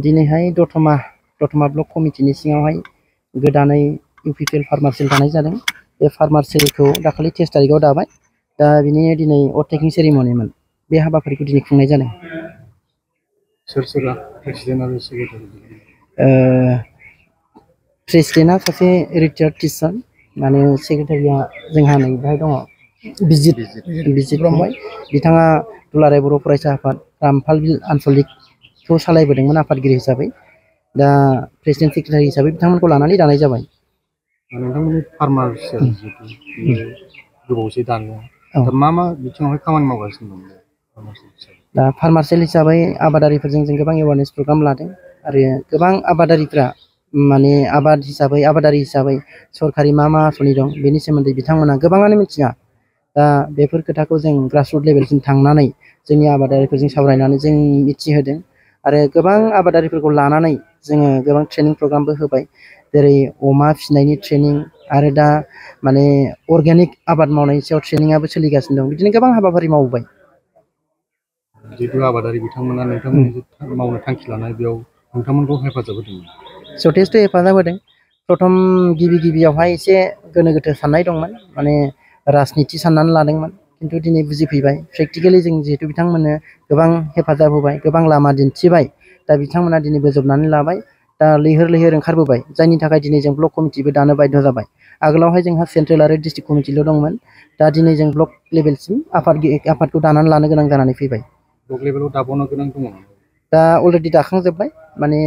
दिनैहाय दतमा ब्लक कमिटिनि सिङावहाय गोदानै इउपिपिएल फार्मार सेल दानाय जादों। बे फार्मार सेलखौ दाखालि 23 तारिखआव दाबाय। दा बिनि दिनै अटेकिं सेरेमनिमोन। बे हाबाफारिखौ दिनै खुंनाय जादों। सोर सोरा प्रेसिडेन्ट आरो सेक्रेटारि? प्रेसिडेन्टआ सासे रिटायार्ड टिचार, माने सेक्रेटारिया जोंहा नै बेहाय दङ बिजित फंबाय। बिथाङा दुलाराय बर' फरायसा आफाद रामफाल बिल आनसलिकखौ सालायबोदोंमोन आफादगिरि हिसाबै। दा प्रेसिडेन्ट सेक्रेटारि हिसाबै बिथांमोनखौ लानानै दानाय जाबाय। नोंथांमोननि फार्मार सेल गोबावसै दानाया, दा मा बिथिङावहाय खामानि मावगासिनो दं? दा फार्मार सेल हिसाबै आबादारिफोरजों जों गोबां एवारनेस प्रग्राम लादों आरो गोबां आबादारिफ्रा माने आबादारि हिसाबै सरकारि मा आसनि दं बेनि सोमोन्दै बिथांमोना गोबाङानो मिथिया। दा बेफोर खोथाखौ जों ग्रासरुट लेभेलसिम थांनानै जोंनि आबादारिफोरजों सावरायनानै जों मिथिहोदों आरो गोबां आबादारिफोरखौ लानानै जोङो गोबां ट्रेनिं प्रग्रामबो होबाय। जेरै अमा फिसिनायनि ट्रेनिं आरो दा माने अर्गेनिक आबाद मावनायनि सायाव ट्रेनिंआबो सोलिगासिनो दं। बिदिनो गोबां हाबाफारि मावबाय। जिहेतु आबादारि बिथांमोना नोंथांमोननि मावनो थांखि लानाय बेयाव नोंथांमोनखौ हेफाजाब होदों? जथेस्थ' हेफाजाब होदों। प्रथम गिबियावहाय एसे गोनो गोथो साननाय दंमोन, माने राजनिति साननानै लादोंमोन। खिन्थु दिनै बुजिफैबाय प्रेक्टिकेलि जों जिहेतु बिथांमोननो गोबां हेफाजाब होबाय, गोबां लामा दिन्थिबाय। दा बिथांमोना दिनै बोजबनानै लाबाय। दा लैहोर ओंखारबोबाय, जायनि थाखाय दिनै जों ब्लक कमिटिबो दानो बाध्य जाबाय। आगोलावहाय जोंहा सेन्ट्रेल आरो डिस्ट्रिक्ट कमिटिल' दंमोन। दा दिनै जों ब्लक लेभेलसिम आफादखौ दानानै लानो गोनां जानानै फैबाय। ब्लक लेभेलाव दाबावनो गोनां दङ? दा अलरेडि दाखांजोब्बाय, माने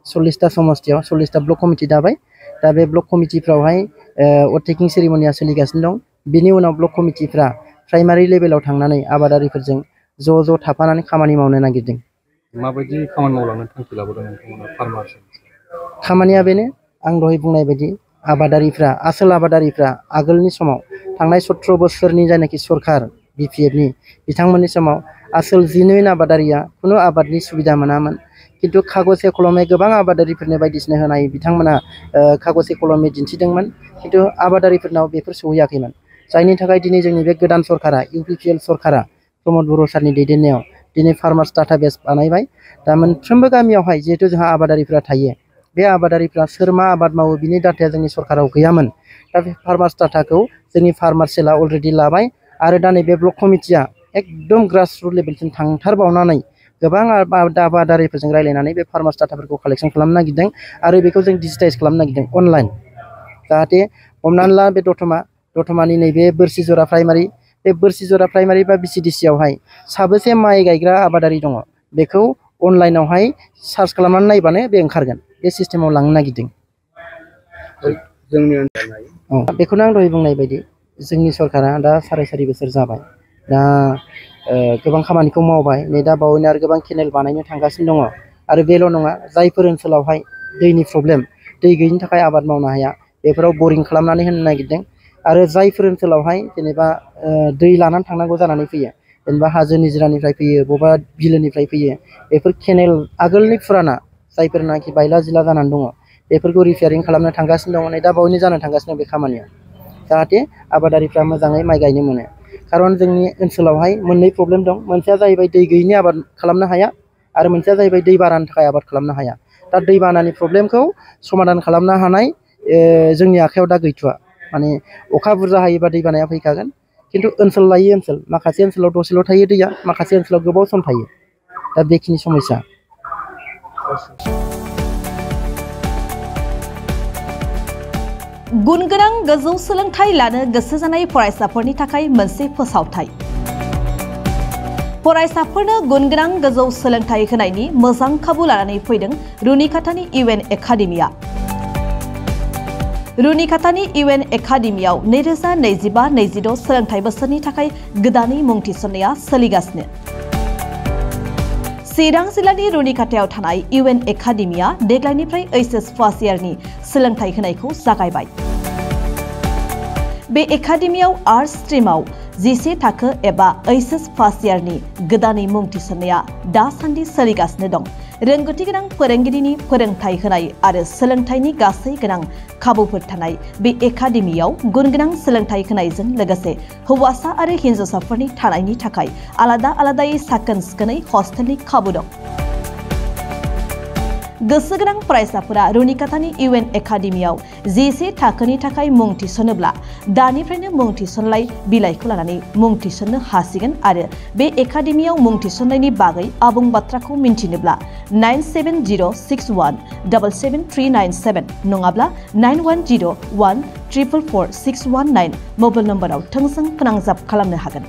40टा समस्तियाव 40टा ब्लक कमिटि दाबाय। दा बे ब्लक कमिटिफ्रावहाय अटेकिं सेरेमनिया सोलिगासिनो दं। बिनि उनाव ब्लक कमिटिफ्रा प्राइमारि लेभेलाव थांनानै आबादारिफोरजों ज' थाफानानै खामानि मावनो नागिरदों। माबायदि खामानि मावलांनो थांखि लाबोदों नोंथांमोना फार्मार सेल? खामानिया बेनो, आं दहाय बुंनाय बायदि आसोल आबादारिफ्रा आगोलनि समाव थांनाय 17 बोसोरनि जायनाखि सरकार बिपिएफनि बिथांमोननि समाव आसोल जेनुइन आबादारिया खुनु आबादनि सुबिदा मोनामोन। खिन्थु खागजे कलमे गोबां आबादारिफोरनो बायदिसिना होनाय बिथांमोना खागजे कलमे दिन्थिदोंमोन। खिन्थु आबादारिफोरनाव बेफोर सहैयाखैमोन। जायनि थाखाय दिनै जोंनि बे गोदान सरकारा इउपिपिएल सरकारा प्रमद बर' सारनि दैदेननायाव दिनै फार्मार्स डाटाबेस बानायबाय। दा मोनफ्रोमबो गामियावहाय जिहेतु जोंहा आबादारिफ्रा थायो, बे आबादारिफ्रा सोर मा आबाद मावो बिनि डाटाया जोंनि सरकाराव गैयामोन। दा बे फार्मार्स डाटाखौ जोंनि फार्मार सेलआ अलरेडि लाबाय आरो दा नैबे ब्लक कमिटिया एकदम ग्रासरुट लेभेलसिम थांथारबावनानै गोबां आबादारिफोरजों रायलायनानै बे फार्मार्स डाटाफोरखौ कालेक्सन खालामनो नागिरदों आरो बेखौ जों डिजिटाइज खालामनो नागिरदों अनलाइन। जाहाथे हमनानै ला बे दतमानि नैबे बोरसिजरा प्राइमारि, बे बोरसिजरा प्राइमारि बा बिसिडिसि आवहाय साबेसे माइ गायग्रा आबादारि दङ बेखौ अनलाइनावहाय सार्च खालामनानै नायबानो बे ओंखारगोन। बे सिस्टेमाव लांनो नागिरदों। जोंनि ओनसोलाव बेखौनो आं दहाय बुंनाय बायदि जोंनि सरकारा दा 4.5 बोसोर जाबाय। दा गोबां खामानिखौ मावबाय। नै दा बावैनो आरो गोबां केनेल बानायनो थांगासिनो दङ। आरो बेल' नङा, जायफोर ओनसोलावहाय दैनि प्रब्लेम, दै गैयिनि थाखाय आबाद मावनो हाया, बेफोराव बरिं खालामनानै होनो नागिरदों। आरो जायफोर ओनसोलावहाय जेनेबा दै लानानै थांनांगौ जानानै फैयो, जेनेबा हाजो निजिरानिफ्राय फैयो, बबेबा बिलोनिफ्राय फैयो, बेफोर केनेल आगोलनि फुराना जायफोरनाखि बायला जिला जानानै दङ बेफोरखौ रिपेयारिं खालामनो थांगासिनो दङ। नै दा बावैनो जानो थांगासिनो दं बे खामानिया, जाहाथे आबादारिफ्रा मोजाङै माइ गायनो मोनो। खारन जोंनि ओनसोलावहाय मोननै प्रब्लेम दं। मोनसेया जाहैबाय दै गैयिनि आबाद खालामनो हाया आरो मोनसेया जाहैबाय दै बानानि थाखाय आबाद खालामनो हाया। दा दै बानानि प्रब्लेमखौ समाधान खालामनो हानाय जोंनि आखायाव दा गैथ'वा। माने अखा बुरजा हायोबा दै बानाया फैखागोन। खिन्थु ओनसोल लायै ओनसोल, माखासे ओनसोलाव दसेल' थायो दैया, माखासे ओनसोलाव गोबाव सम थायो। दा बेखिनि समस्या। गुनगोनां गोजौ सोलोंथाइ लानो गोसो जानाय फरायसाफोरनि थाखाय मोनसे फोसावथाय। फरायसाफोरनो गुनगोनां गोजौ सोलोंथाइ होनायनि मोजां खाबु लानानै फैदों रुनिकाटानि इउएन एकाडेमिया। रुनिकाटानि इउएन एकाडेमियाव 2025-26 सोलोंथाइ बोसोरनि थाखाय गोदानै मुं थिसननाया सोलिगासिनो। चिरां जिल्लानि रुनिकाटायाव थानाय इउएन एकाडेमिया देग्लायनिफ्राय एचएस फार्स्ट इयारनि सोलोंथाइ होनायखौ जागायबाय। बे एकाडेमियाव आर्ट्स स्ट्रिमाव 11 थाखो एबा एचएस फार्स्ट इयारनि गोदानै मुं थिसननाया दासान्दि सोलिगासिनो दं। रोंगौथि गोनां फोरोंगिरिनि फोरोंथाइ होनाय आरो सोलोंथाइनि गासै गोनां खाबुफोर थानाय बे एकाडेमियाव गुनगोनां सोलोंथाइ होनायजों लोगोसे हौवासा आरो हिन्जावसाफोरनि थानायनि थाखाय आलादा आलादायै साखोन सिखोनै हस्टेलनि खाबु दं। गोसो गोनां फरायसाफोरा रुनिकातानि इउएन एकाडेमियाव जिसे थाखोनि थाखाय मुं थिसनोब्ला दानिफ्रायनो मुं थिसनलाय बिलाइखौ लानानै मुं थिसननो हासिगोन आरो बे एकाडेमियाव मुं थिसननायनि बागै आबुं बाथ्राखौ मिन्थिनोब्ला 9706177397 नङाब्ला 9101444619 मबाइल नम्बराव थोंजों फोनांजाब खालामनो हागोन।